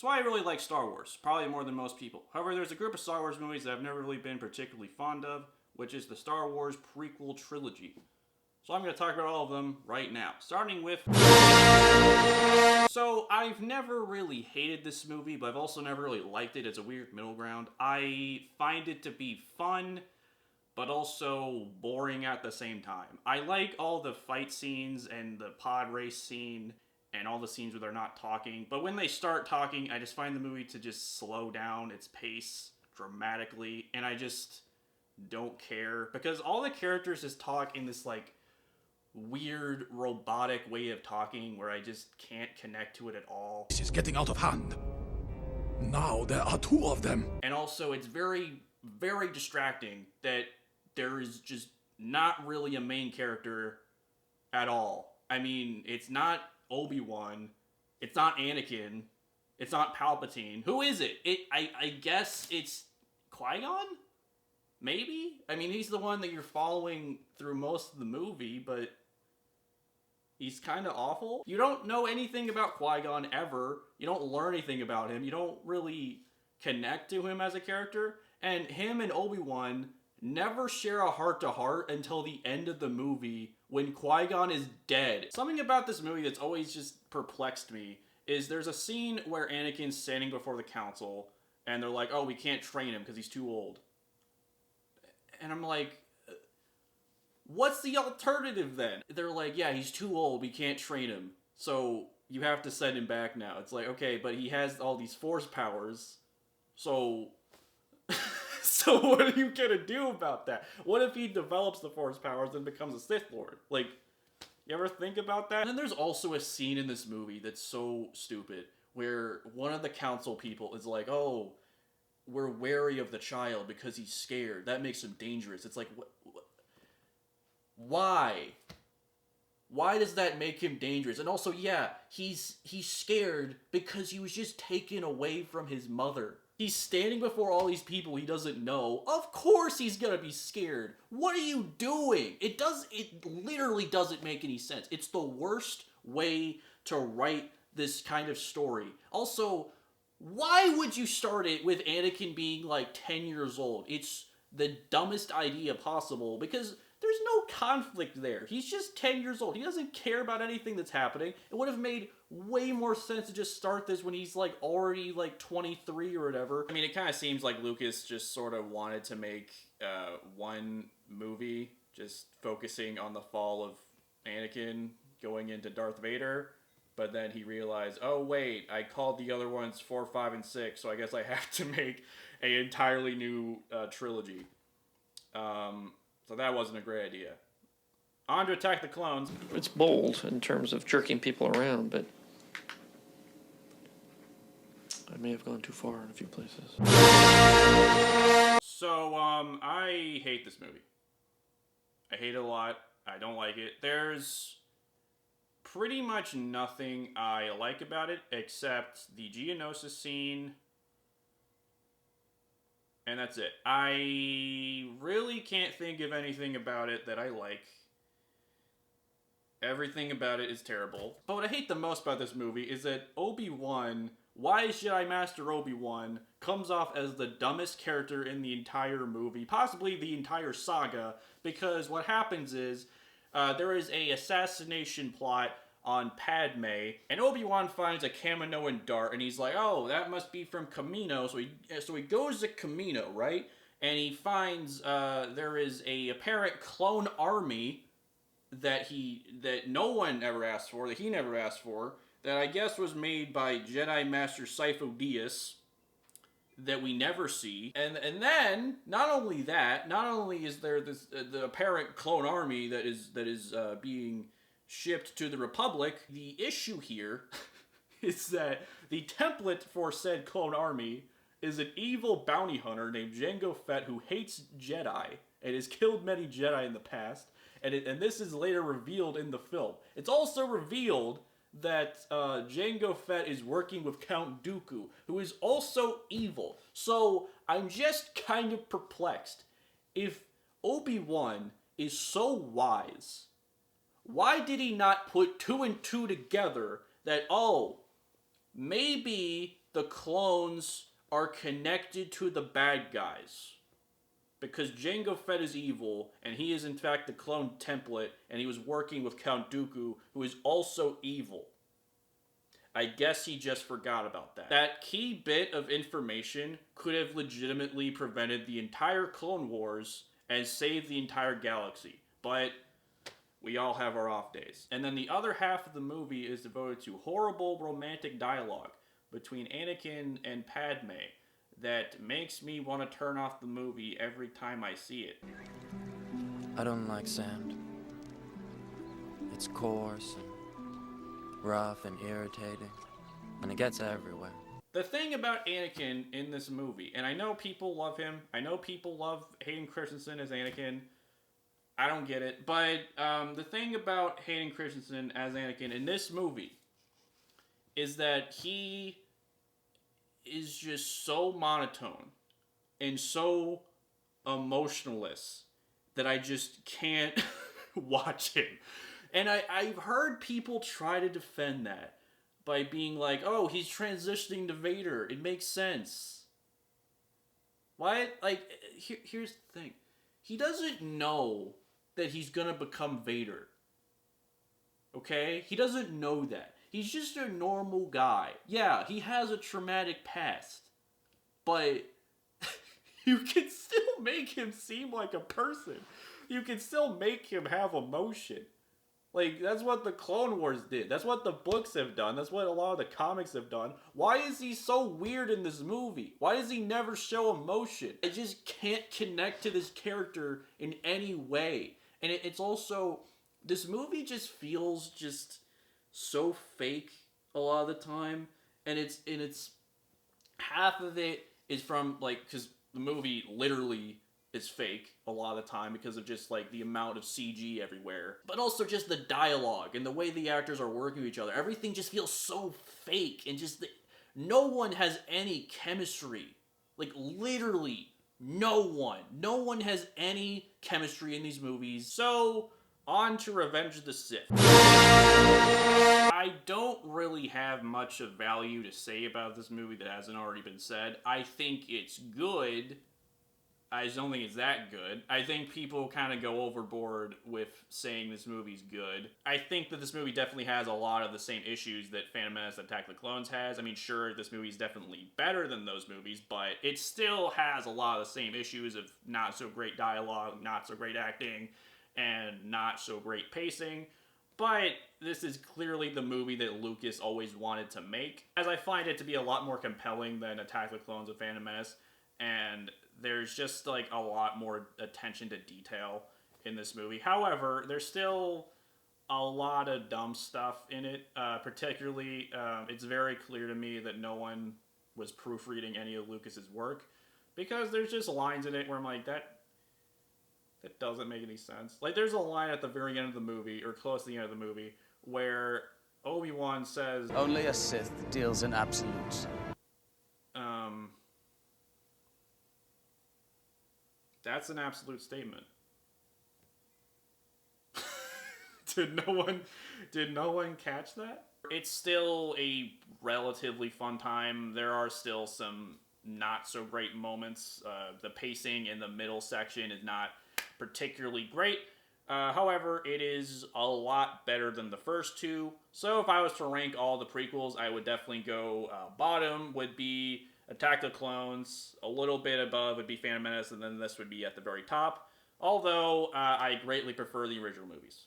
That's why I really like Star Wars, probably more than most people. However, there's a group of Star Wars movies that I've never really been particularly fond of, which is the Star Wars prequel trilogy. So I'm going to talk about all of them right now, starting with... So, I've never really hated this movie, but I've also never really liked it. It's a weird middle ground. I find it to be fun, but also boring at the same time. I like all the fight scenes and the pod race scene and all the scenes where they're not talking, but when they start talking, I just find the movie to just slow down its pace dramatically, and I just don't care, because all the characters just talk in this, like, weird robotic way of talking where I just can't connect to it at all. This is getting out of hand. Now there are two of them. And also, it's very, very distracting that there is just not really a main character at all. I mean, it's not Obi-Wan, it's not Anakin, it's not Palpatine. Who is it? I guess it's Qui-Gon? Maybe? I mean, he's the one that you're following through most of the movie, but he's kind of awful. You don't know anything about Qui-Gon ever. You don't learn anything about him. You don't really connect to him as a character. And him and Obi-Wan never share a heart-to-heart until the end of the movie when Qui-Gon is dead. Something about this movie that's always just perplexed me is there's a scene where Anakin's standing before the council, and they're like, oh, we can't train him because he's too old. And I'm like, what's the alternative then? They're like, yeah, he's too old, we can't train him, so you have to send him back now. It's like, okay, but he has all these force powers, so... So what are you gonna do about that? What if he develops the force powers and becomes a Sith Lord? Like, you ever think about that? And then there's also a scene in this movie that's so stupid, where one of the council people is like, oh, we're wary of the child because he's scared. That makes him dangerous. It's like, why? Why does that make him dangerous? And also, yeah, he's scared because he was just taken away from his mother. He's standing before all these people he doesn't know. Of course he's gonna be scared. What are you doing? It literally doesn't make any sense. It's the worst way to write this kind of story. Also, why would you start it with Anakin being like 10 years old? It's the dumbest idea possible because there's no conflict there. He's just 10 years old. He doesn't care about anything that's happening. It would have made way more sense to just start this when he's like already like 23 or whatever. I mean, it kind of seems like Lucas just sort of wanted to make one movie just focusing on the fall of Anakin going into Darth Vader. But then he realized, oh wait, I called the other ones 4, 5, and 6, so I guess I have to make an entirely new trilogy. So that wasn't a great idea. On to Attack the Clones. It's bold in terms of jerking people around, but I may have gone too far in a few places. So, I hate this movie. I hate it a lot. I don't like it. There's pretty much nothing I like about it except the Geonosis scene. And that's it. I really can't think of anything about it that I like. Everything about it is terrible. But what I hate the most about this movie is that Obi-Wan, Wise Jedi Master Obi-Wan, comes off as the dumbest character in the entire movie, possibly the entire saga, because what happens is there is a assassination plot on Padme, and Obi-Wan finds a Kaminoan dart, and he's like, oh, that must be from Kamino, so he goes to Kamino, right? And he finds there is a apparent clone army that no one ever asked for, that he never asked for, that I guess was made by Jedi Master Sifo Dyas, that we never see. And then, not only is there this the apparent clone army that is being shipped to the Republic, the issue here is that the template for said clone army is an evil bounty hunter named Jango Fett who hates Jedi and has killed many Jedi in the past, and this is later revealed in the film. It's also revealed that Jango Fett is working with Count Dooku, who is also evil. So I'm just kind of perplexed. If Obi-Wan is so wise, why did he not put 2 and 2 together that, oh, maybe the clones are connected to the bad guys. Because Jango Fett is evil, and he is in fact the clone template, and he was working with Count Dooku, who is also evil. I guess he just forgot about that. That key bit of information could have legitimately prevented the entire Clone Wars and saved the entire galaxy. But we all have our off days. And then the other half of the movie is devoted to horrible romantic dialogue between Anakin and Padme that makes me want to turn off the movie every time I see it. I don't like sand. It's coarse and rough and irritating, and it gets everywhere. The thing about Anakin in this movie, and I know people love him, I know people love Hayden Christensen as Anakin, I don't get it, but the thing about Hayden Christensen as Anakin in this movie is that he is just so monotone and so emotionless that I just can't watch him. And I've heard people try to defend that by being like, oh, he's transitioning to Vader. It makes sense. Why? Like, here's the thing. He doesn't know that he's gonna become Vader. Okay? He doesn't know that. He's just a normal guy. Yeah, he has a traumatic past. But you can still make him seem like a person. You can still make him have emotion. Like, that's what the Clone Wars did. That's what the books have done. That's what a lot of the comics have done. Why is he so weird in this movie? Why does he never show emotion? I just can't connect to this character in any way. And it's also, this movie just feels just so fake a lot of the time. And it's half of it is from, like, because the movie literally is fake a lot of the time because of just like the amount of CG everywhere, but also just the dialogue and the way the actors are working with each other. Everything just feels so fake, and just no one has any chemistry. Like, literally no one has any chemistry in these movies. So on to Revenge of the Sith. I don't really have much of value to say about this movie that hasn't already been said. I think it's good. I just don't think it's that good. I think people kind of go overboard with saying this movie's good. I think that this movie definitely has a lot of the same issues that Phantom Menace Attack of the Clones has. I mean, sure, this movie's definitely better than those movies, but it still has a lot of the same issues of not so great dialogue, not so great acting, and not so great pacing. But this is clearly the movie that Lucas always wanted to make, as I find it to be a lot more compelling than Attack of the Clones of Phantom Menace, and there's just like a lot more attention to detail in this movie. However, there's still a lot of dumb stuff in it. Particularly, it's very clear to me that no one was proofreading any of Lucas's work, because there's just lines in it where I'm like, that doesn't make any sense. Like, there's a line at the very end of the movie, or close to the end of the movie, where Obi-Wan says, "Only a Sith deals in absolutes." That's an absolute statement. Did no one catch that? It's still a relatively fun time. There are still some not so great moments. The pacing in the middle section is not particularly great. However, it is a lot better than the first two. So if I was to rank all the prequels, I would definitely go bottom would be Attack of the Clones, a little bit above would be Phantom Menace, and then this would be at the very top. Although, I greatly prefer the original movies.